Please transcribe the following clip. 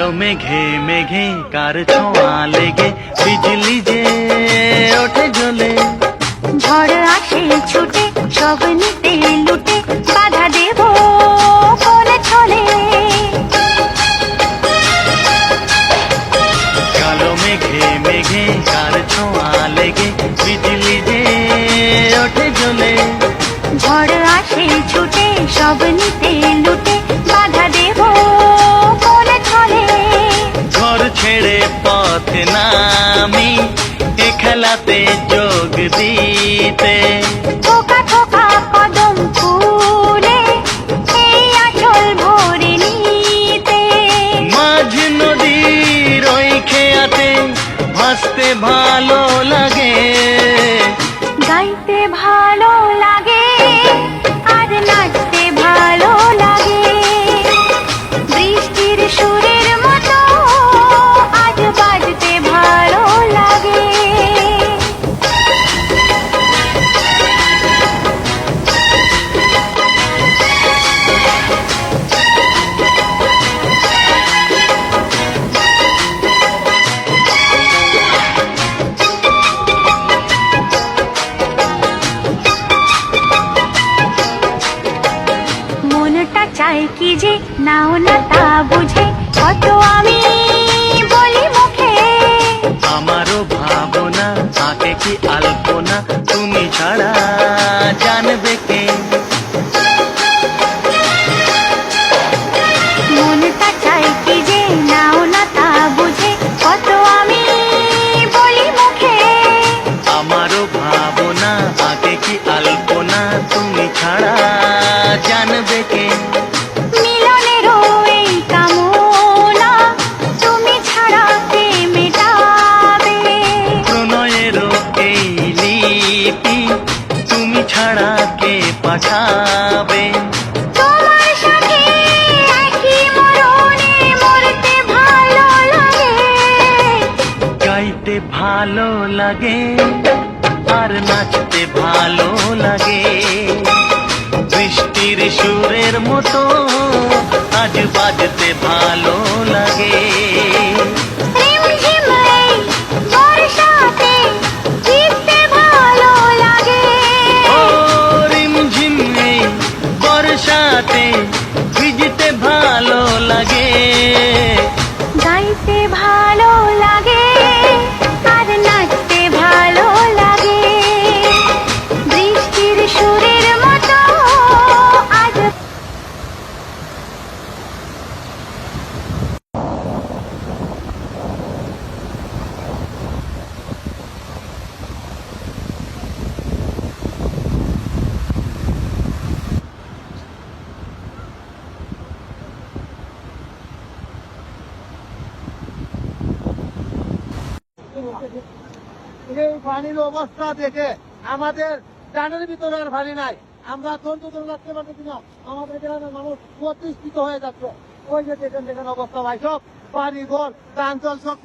কালো মেঘে মেঘে কার ছোঁয়া লেগে বিজলি যে ওঠে জ্বলে। ঝড় আসে ছুটে সব নিতে লুটে বাধা দেব কোলে ছলে। কালো মেঘে মেঘে কার ছোঁয়া লেগে বিজলি যে ওঠে জ্বলে। ঝড় আসে ছুটে সব নিতে লুটে বাধা দেব কোলে ছলে। ঘর ছেড়ে পথ নামি এ খেলাতে যোগ দিতে। থোকা থোকা কদম ফুলে এই আঁচল ভরে নিতে। মাঝ নদীর ওই খেয়াতে ভাসতে ভালো লাগে। গাইতে ভালো লাগে আর নাচতে ভালো লাগে। বৃষ্টির সুরের মতো আজ বাজতে ভালো লাগে। মনটা চায় কি যে নাও না তা বুঝে কত আমি বলি মুখে। আমারও ভাবনা তাকে কি আলপনা তুমি ছাড়া জানবে কে। মনটা চায় কি যে নাও না তা বুঝে কত আমি বলি মুখে। আমারও ভাবনা তাকে কি আলপনা তুমি ছাড়া জানবে কে। মিলনেরও এই কামনা তুমি ছাড়া কে মেটাবে। প্রণয়েরও এই লিপি তুমি ছাড়া কে পাঠাবে। তোমার সাথে একই মরণে মরতে ভালো লাগে। গাইতে ভালো লাগে আর নাচতে ভালো লাগে। বৃষ্টির সুরের মতো আজ বাজতে ভালো লাগে। রিমঝিম এই বর্ষাতে ভিজতে ভালো লাগে। ও রিমঝিম এই বর্ষাতে ভিজতে ভালো লাগে। গাইতে ভালো লাগে আর নাচতে ভালো লাগে। বৃষ্টির সুরের মতো আজ এই পানির অবস্থা দেখে আমাদের ডানের ভিতরে আর পানি নাই। আমরা তন্তু রাখতে পারতেছি না। আমাদের গ্রামের মানুষ প্রতিষ্ঠিত হয়ে যাচ্ছে। ওই যে দেখেন অবস্থা ভাই, সব পানি ঘর প্রাঞ্চল সব